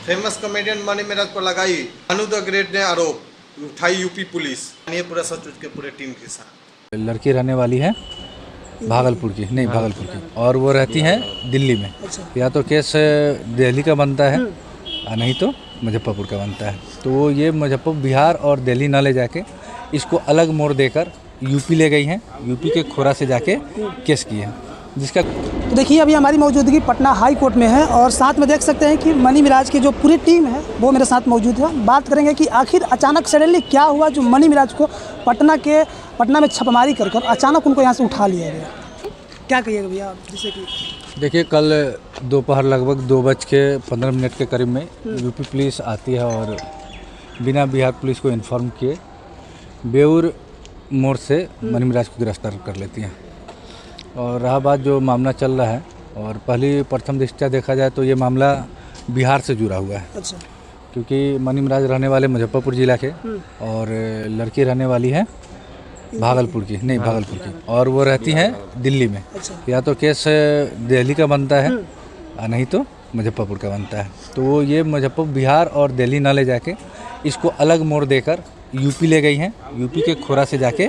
Famous comedian money Meraj पर लगाई अनु the great ने आरोप उठाई यूपी पुलिस। ये पूरा सच के पूरे टीम के साथ। लड़की रहने वाली है भागलपुर की, नहीं भागलपुर की, और वो रहती है दिल्ली में। या तो केस दिल्ली का बनता है और नहीं तो मुजफ्फरपुर का बनता है। तो वो ये मुजफ्फरपुर बिहार और दिल्ली ना ले जाके इसको अलग मोड़ देकर यूपी ले गई हैं। यूपी के खोरा से जाके केस किए हैं जिसका। तो देखिए अभी हमारी मौजूदगी पटना हाई कोर्ट में है और साथ में देख सकते हैं कि मनी मिराज की जो पूरी टीम है वो मेरे साथ मौजूद है। बात करेंगे कि आखिर अचानक सडनली क्या हुआ जो मनी मिराज को पटना में छापेमारी कर अचानक उनको यहाँ से उठा लिया गया। क्या कहिएगा भैया? जैसे कि देखिए कल दोपहर लगभग 2:15 के करीब में यूपी पुलिस आती है और बिना बिहार पुलिस को इन्फॉर्म किए बेउर मोड़ से मनी मिराज को गिरफ्तार कर लेती हैं। और रहा बात जो मामला चल रहा है, और प्रथम दृष्टया देखा जाए तो ये मामला बिहार से जुड़ा हुआ है। अच्छा। क्योंकि मनी मिराज रहने वाले मुजफ्फरपुर ज़िला के और लड़की रहने वाली है भागलपुर की, नहीं भागलपुर की, और वो रहती है दिल्ली में। अच्छा। या तो केस दिल्ली का बनता है और नहीं तो मुजफ्फरपुर का बनता है। तो वो ये मुजफ्फरपुर बिहार और दिल्ली ना ले जाके इसको अलग मोड़ देकर यूपी ले गई हैं। यूपी के खोरा से जाके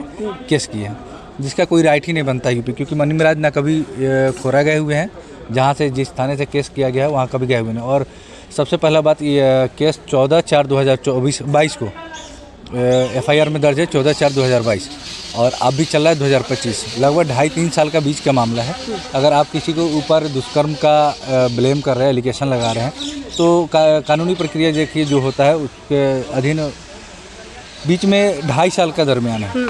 केस किए हैं जिसका कोई राइट ही नहीं बनता यूपी, क्योंकि मनी मिराज ना कभी खोरा गए हुए हैं, जहाँ से जिस थाने से केस किया गया है वहाँ कभी गए हुए नहीं। और सबसे पहला बात ये केस 14/4/2022 को FIR में दर्ज है 14/4/2022 और अब भी चल रहा है 2025। लगभग 2.5-3 साल का बीच का मामला है। अगर आप किसी को ऊपर दुष्कर्म का ब्लेम कर रहे हैं, एलिगेशन लगा रहे हैं, तो कानूनी प्रक्रिया देखिए जो होता है उसके अधीन बीच में 2.5 साल का दरमियान है।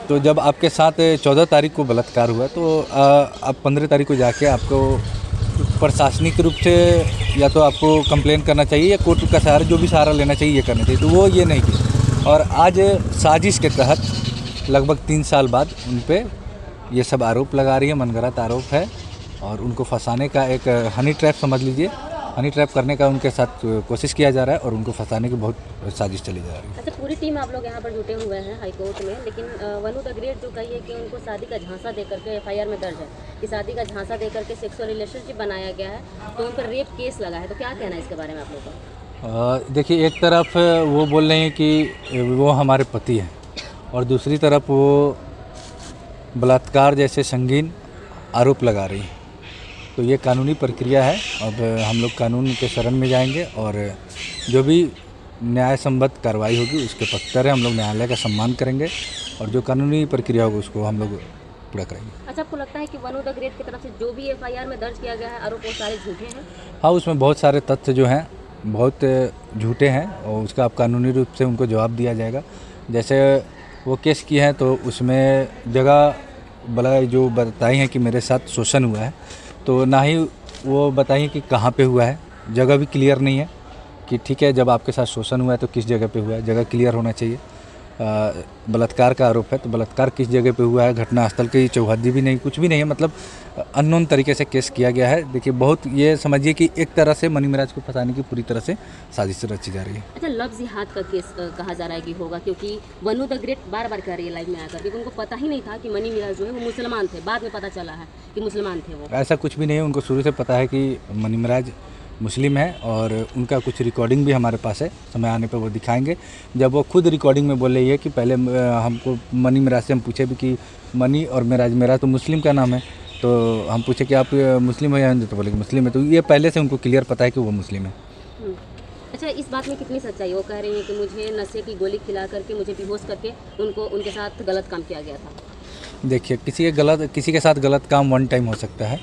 तो जब आपके साथ 14 तारीख को बलात्कार हुआ तो अब 15 तारीख को जाके आपको प्रशासनिक रूप से या तो आपको कंप्लेन करना चाहिए या कोर्ट का सहारा, जो भी सहारा लेना चाहिए ये करना चाहिए। तो वो ये नहीं किया और आज साजिश के तहत लगभग 3 साल बाद उन पे ये सब आरोप लगा रही है। मनगढ़ंत आरोप है और उनको फंसाने का एक हनी ट्रैप समझ लीजिए, हनी ट्रैप करने का उनके साथ कोशिश किया जा रहा है और उनको फंसाने की बहुत साजिश चली जा रही है। अच्छा, पूरी टीम आप लोग यहाँ पर जुटे हुए हैं हाई कोर्ट में, लेकिन वनु द ग्रेट जो कही है कि उनको शादी का झांसा दे करके FIR में दर्ज है कि शादी का झांसा दे करके सेक्सुअल रिलेशनशिप बनाया गया है, तो उन पर रेप केस लगा है। तो क्या कहना है इसके बारे में आप लोग का? देखिए, एक तरफ वो बोल रहे हैं कि वो हमारे पति हैं और दूसरी तरफ वो बलात्कार जैसे संगीन आरोप लगा रही हैं। तो ये कानूनी प्रक्रिया है। अब हम लोग कानून के शरण में जाएंगे और जो भी न्याय संबद्ध कार्रवाई होगी उसके पक्षधर हैं। हम लोग न्यायालय का सम्मान करेंगे और जो कानूनी प्रक्रिया होगी उसको हम लोग पूरा करेंगे। अच्छा, आपको लगता है कि वनु द ग्रेट की तरफ से जो भी FIR में दर्ज किया गया है आरोप वो सारे झूठे हैं? हाँ, उसमें बहुत सारे तथ्य जो हैं बहुत झूठे हैं और उसका अब कानूनी रूप से उनको जवाब दिया जाएगा। जैसे वो केस किए हैं तो उसमें जगह बला जो बताई हैं कि मेरे साथ शोषण हुआ है, तो ना ही वो बताइए कि कहाँ पे हुआ है, जगह भी क्लियर नहीं है कि ठीक है जब आपके साथ शोषण हुआ है तो किस जगह पे हुआ है, जगह क्लियर होना चाहिए। बलात्कार का आरोप है तो बलात्कार किस जगह पे हुआ है, घटनास्थल की चौहद्दी भी नहीं, कुछ भी नहीं है। मतलब अननोन तरीके से केस किया गया है। देखिए, बहुत ये समझिए कि एक तरह से मनी मिराज को फंसाने की पूरी तरह से साजिश रची जा रही है। अच्छा, लव जिहाद का केस कहा जा रहा है कि होगा, क्योंकि वनु द ग्रेट बार बार कह रही है लाइव में आकर कि उनको पता ही नहीं था कि मनी मिराज जो है वो मुसलमान थे। बाद में पता चला है कि मुसलमान थे वो। ऐसा कुछ भी नहीं है, उनको शुरू से पता है कि मनी मिराज मुस्लिम है और उनका कुछ रिकॉर्डिंग भी हमारे पास है। समय आने पर वो दिखाएंगे। जब वो खुद रिकॉर्डिंग में बोल रही है कि पहले हमको मनी मिराज से हम पूछे भी कि मनी और मिराज, मेरा तो मुस्लिम का नाम है, तो हम पूछे कि आप मुस्लिम हो या हिंदू, तो बोले मुस्लिम है। तो ये पहले से उनको क्लियर पता है कि वो मुस्लिम है। अच्छा, इस बात में कितनी सच्चाई? वो कह रही हैं कि मुझे नशे की गोली खिला करके मुझे बेहोश करके उनके साथ गलत काम किया गया था। देखिए, किसी के साथ गलत काम वन टाइम हो सकता है,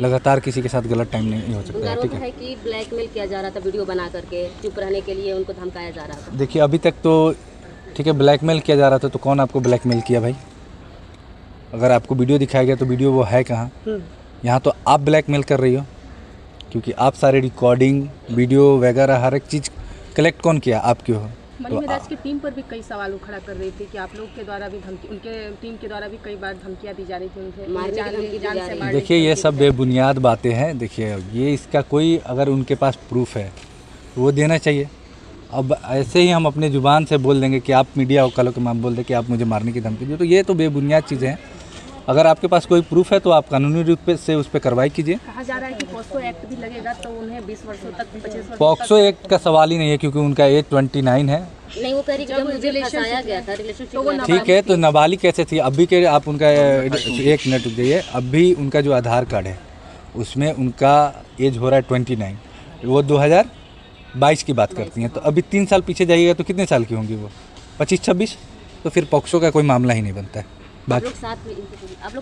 लगातार किसी के साथ गलत टाइम नहीं हो सकता है। ठीक है कि ब्लैकमेल किया जा रहा था, वीडियो बना करके चुप रहने के लिए उनको धमकाया जा रहा था। देखिए, अभी तक तो ठीक है ब्लैकमेल किया जा रहा था, तो कौन आपको ब्लैकमेल किया भाई? अगर आपको वीडियो दिखाया गया तो वीडियो वो है कहाँ? यहाँ तो आप ब्लैकमेल कर रही हो, क्योंकि आप सारे रिकॉर्डिंग वीडियो वगैरह हर एक चीज़ कलेक्ट कौन किया? आप क्यों हो? मनी मिराज की टीम पर भी कई सवाल खड़ा कर रही थी कि आप लोग के द्वारा भी उनके टीम के द्वारा भी कई बार धमकियां दी जा रही थी उनसे। देखिए, ये सब बेबुनियाद बातें हैं। देखिए, ये इसका कोई अगर उनके पास प्रूफ है तो वो देना चाहिए। अब ऐसे ही हम अपने ज़ुबान से बोल देंगे कि आप मीडिया वकालों के माम बोल दें कि आप मुझे मारने की धमकी दो, तो ये तो बेबुनियाद चीज़ें हैं। अगर आपके पास कोई प्रूफ है तो आप कानूनी रूप से उस पर कार्रवाई कीजिए। कहा जा रहा है कि पॉक्सो एक्ट भी लगेगा तो उन्हें 20 वर्षों तक 25 वर्षों पॉक्सो एक्ट का सवाल ही नहीं है क्योंकि उनका एज 29 है। नहीं, वो कह रही कि जब मुझे फंसाया गया था रिलेशनशिप में। ठीक है, तो नाबालिग कैसे थी? अभी के आप उनका एक मिनट रुक जाइए। अभी उनका जो आधार कार्ड है उसमें उनका एज हो रहा है 29, वो 2022 की बात करती हैं। तो अभी 3 साल पीछे जाइएगा तो कितने साल की होंगी वो? 25-26। तो फिर पॉक्सो का कोई मामला ही नहीं बनता है। आप लोग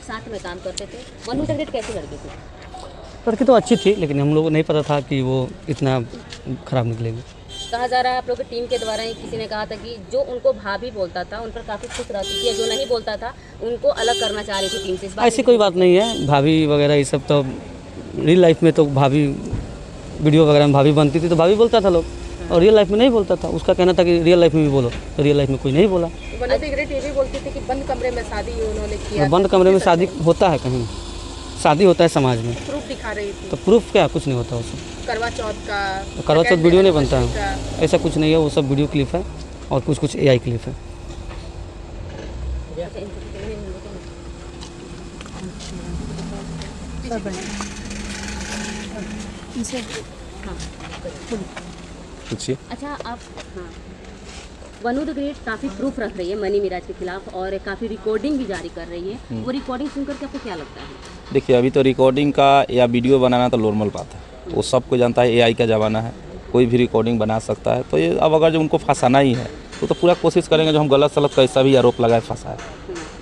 साथ में काम करते थे। वनु द ग्रेट कैसी लड़की थी? लड़की तो अच्छी थी, लेकिन हम लोग को नहीं पता था कि वो इतना खराब निकलेगी। कहा जा रहा है आप लोग की टीम के द्वारा ही किसी ने कहा था कि जो उनको भाभी बोलता था उन पर काफ़ी खुश रहती थी, जो नहीं बोलता था उनको अलग करना चाह रही थी टीम से। इस बात ऐसी कोई बात नहीं है। भाभी वगैरह ये सब तो रियल लाइफ में तो भाभी वीडियो वगैरह में भाभी बनती थी तो भाभी बोलता था लोग, और रियल लाइफ में नहीं बोलता था। उसका कहना था कि रियल लाइफ में भी बोलो, तो रियल लाइफ में कोई नहीं बोला। वनु द ग्रेट ये भी बोलती थी कि बंद कमरे में शादी उन्होंने किया। बंद कमरे में शादी होता है? कहीं शादी होता है समाज में। प्रूफ दिखा रही थी। तो प्रूफ क्या? कुछ नहीं होता उसमें। करवा चौथ का, करवा चौथ वीडियो नहीं बनता है, का। ऐसा कुछ नहीं है। वो सब वीडियो क्लिप है और कुछ AI क्लिप है। पूछिए। अच्छा आप, हाँ, वनु द ग्रेट काफ़ी प्रूफ रख रही है मनी मिराज के खिलाफ और काफ़ी रिकॉर्डिंग भी जारी कर रही है। वो रिकॉर्डिंग सुनकर के आपको क्या लगता है? देखिए, अभी तो रिकॉर्डिंग का या वीडियो बनाना तो नॉर्मल बात है, वो सबको जानता है। AI का ज़माना है, कोई भी रिकॉर्डिंग बना सकता है। तो ये अब अगर जो उनको फंसाना ही है तो पूरा कोशिश करेंगे जो हम गलत सलत कैसा भी आरोप लगाए फंसाए।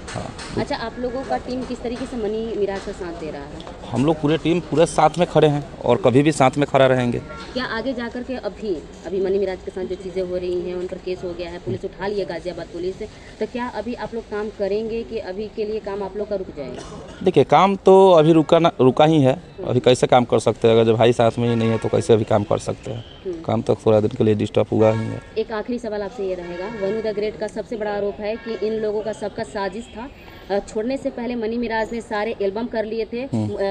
हाँ। अच्छा, आप लोगों का टीम किस तरीके से मनी मिराज का साथ दे रहा है? हम लोग पूरे टीम पूरे साथ में खड़े हैं और कभी भी साथ में खड़ा रहेंगे। क्या आगे जाकर के अभी मनी मिराज के साथ जो चीज़ें हो रही हैं, उन पर केस हो गया है, पुलिस उठा ली है गाजियाबाद पुलिस, तो क्या अभी आप लोग काम करेंगे कि अभी के लिए काम आप लोग का रुक जाएगा? देखिए, काम तो अभी रुका ही है। अभी कैसे काम कर सकते हैं? अगर जब भाई साथ में ही नहीं है तो कैसे अभी काम कर सकते हैं? काम तो थोड़ा दिन के लिए डिस्टर्ब हुआ ही है। एक आखिरी सवाल आपसे ये रहेगा, वनु द ग्रेट का सबसे बड़ा आरोप है कि इन लोगों का सबका साजिश था। छोड़ने से पहले मनी मिराज ने सारे एल्बम कर लिए थे,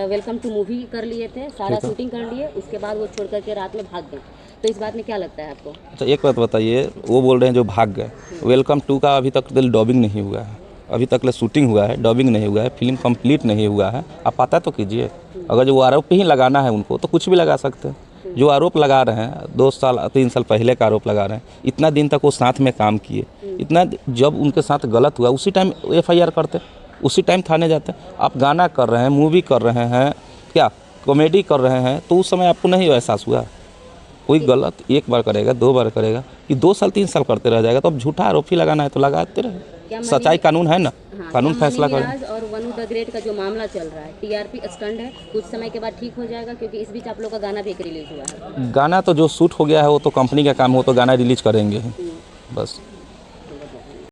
वेलकम टू मूवी कर लिए थे, सारा शूटिंग कर लिए, उसके बाद वो छोड़ करके रात में भाग गए। तो इस बात में क्या लगता है आपको? अच्छा, एक बात बताइए, वो बोल रहे हैं जो भाग गए, वेलकम 2 का अभी तक डबिंग नहीं हुआ है, अभी तक शूटिंग हुआ है, डबिंग नहीं हुआ है, फिल्म कंप्लीट नहीं हुआ है। आप पता तो कीजिए। अगर जो आरोप ही लगाना है उनको तो कुछ भी लगा सकते हैं। जो आरोप लगा रहे हैं 2 साल 3 साल पहले का आरोप लगा रहे हैं, इतना दिन तक वो साथ में काम किए, इतना जब उनके साथ गलत हुआ उसी टाइम FIR करते, उसी टाइम थाने जाते। आप गाना कर रहे हैं, मूवी कर रहे हैं, क्या कॉमेडी कर रहे हैं, तो उस समय आपको नहीं एहसास हुआ? कोई गलत एक बार करेगा, 2 बार करेगा कि 2 साल 3 साल करते रह जाएगा, तो अब झूठा आरोप ही लगाना है तो लगाते रहे। सच्चाई कानून है ना, कानून फैसला करे। और वनु द ग्रेट का जो मामला चल रहा है, TRP स्टंट है, कुछ समय के बाद ठीक हो जाएगा? क्योंकि इस बीच आप लोग का गाना भी एक रिलीज हुआ है। गाना तो जो शूट हो गया है वो तो कंपनी का काम हो, तो गाना रिलीज करेंगे बस।